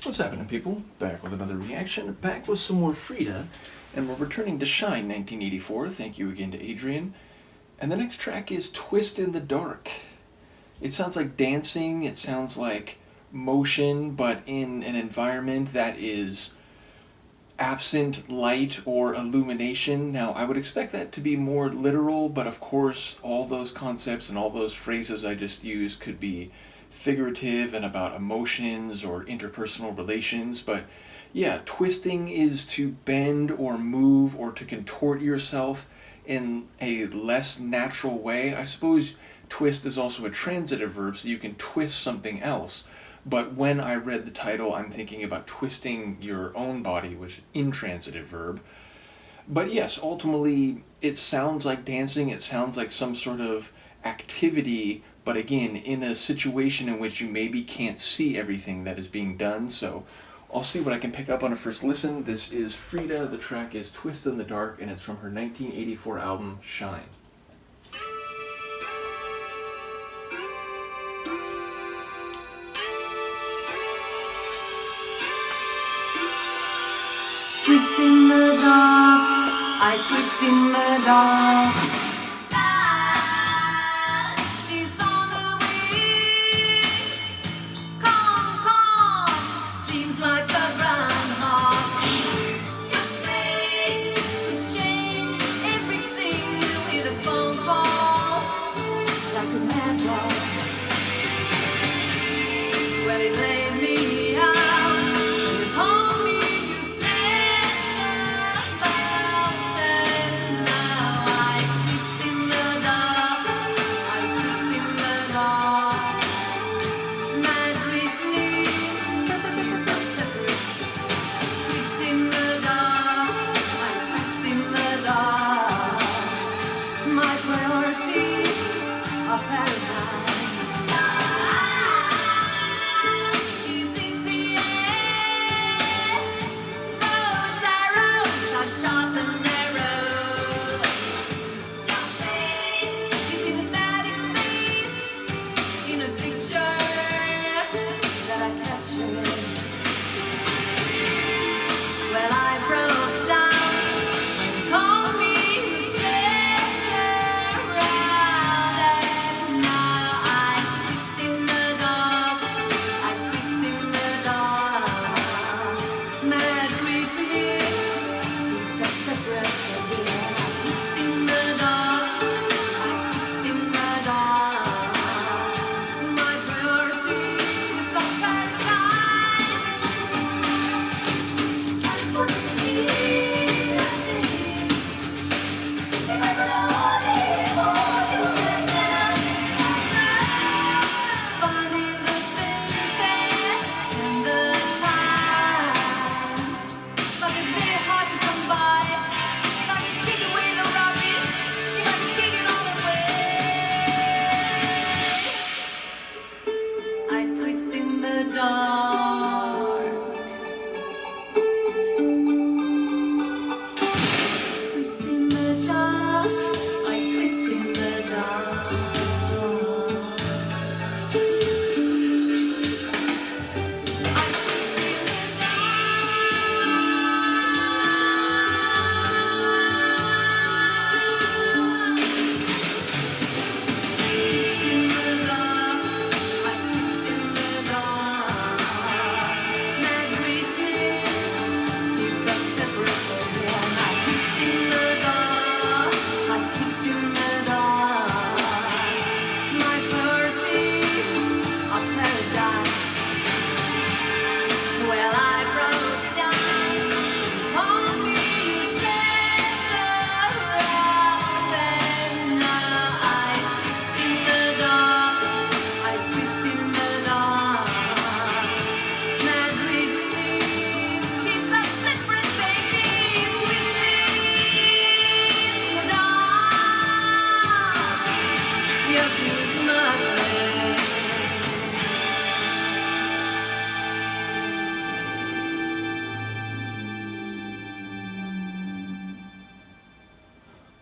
What's happening, people? Back with another reaction, back with some more Frida, and we're returning to Shine 1984. Thank you again to Adrian. And the next track is Twist in the Dark. It sounds like dancing, it sounds like motion, but in an environment that is absent light or illumination. Now, I would expect that to be more literal, but of course, all those concepts and all those phrases I just used could be figurative and about emotions or interpersonal relations. But yeah, twisting is to bend or move or to contort yourself in a less natural way. I suppose twist is also a transitive verb, so you can twist something else. But when I read the title, I'm thinking about twisting your own body, which is intransitive verb. But yes, ultimately, it sounds like dancing, it sounds like some sort of activity, but again, in a situation in which you maybe can't see everything that is being done. So I'll see what I can pick up on a first listen. This is Frida, the track is Twist in the Dark, and it's from her 1984 album, Shine. Twist in the dark, I twist in the dark. He's on the wing. Come, come, seems like a groundhog. Your face could change everything with a phone call, like a mad dog. Well, it laid me out. You told me.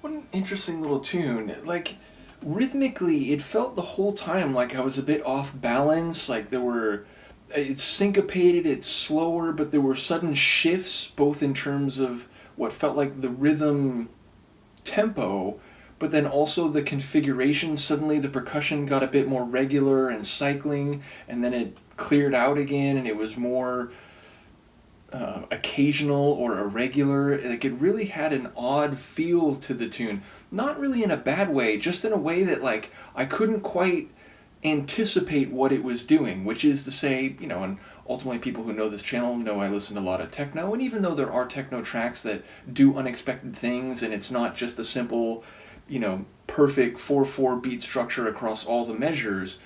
What an interesting little tune. Like, rhythmically, it felt the whole time like I was a bit off balance, like there were it's syncopated, it's slower, but there were sudden shifts, both in terms of what felt like the rhythm tempo, but then also the configuration. Suddenly the percussion got a bit more regular and cycling, and then it cleared out again, and it was more occasional or irregular. Like, it really had an odd feel to the tune. Not really in a bad way, just in a way that, like, I couldn't quite anticipate what it was doing, which is to say, and ultimately people who know this channel know I listen to a lot of techno, and even though there are techno tracks that do unexpected things, and it's not just a simple, perfect 4/4 beat structure across all the measures,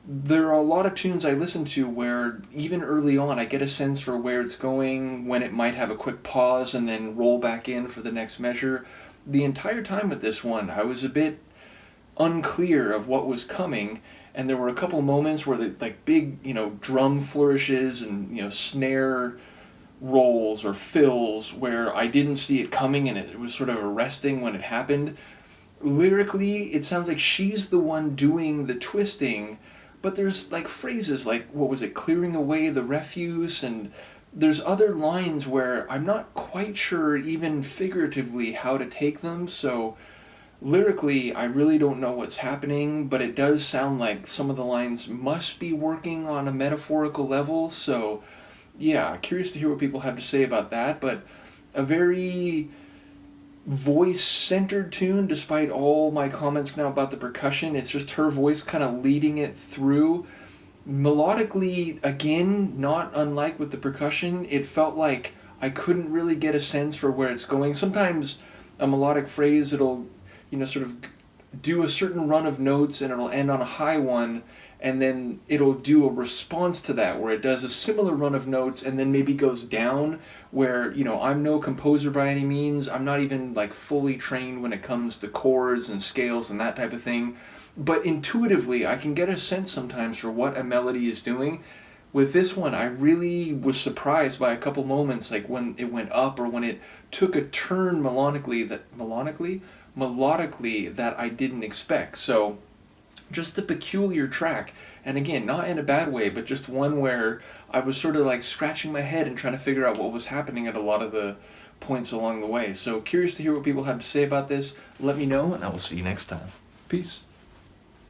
there are a lot of tunes I listen to where even early on I get a sense for where it's going, when it might have a quick pause and then roll back in for the next measure. The entire time with this one, I was a bit unclear of what was coming, and there were a couple moments where the like big, drum flourishes and snare rolls or fills where I didn't see it coming, and it was sort of arresting when it happened. Lyrically, it sounds like she's the one doing the twisting, but there's like phrases like, what was it, clearing away the refuse, and there's other lines where I'm not quite sure even figuratively how to take them, so lyrically I really don't know what's happening, but it does sound like some of the lines must be working on a metaphorical level, so yeah, curious to hear what people have to say about that, but a very voice-centered tune, despite all my comments now about the percussion. It's just her voice kind of leading it through. Melodically, again, not unlike with the percussion, it felt like I couldn't really get a sense for where it's going. Sometimes a melodic phrase, it'll, sort of do a certain run of notes and it'll end on a high one, and then it'll do a response to that where it does a similar run of notes and then maybe goes down, where, I'm no composer by any means. I'm not even like fully trained when it comes to chords and scales and that type of thing. But intuitively, I can get a sense sometimes for what a melody is doing. With this one, I really was surprised by a couple moments, like when it went up or when it took a turn melodically that I didn't expect. So, just a peculiar track, and again, not in a bad way, but just one where I was sort of like scratching my head and trying to figure out what was happening at a lot of the points along the way. So curious to hear what people have to say about this. Let me know, and I will see you next time. Peace.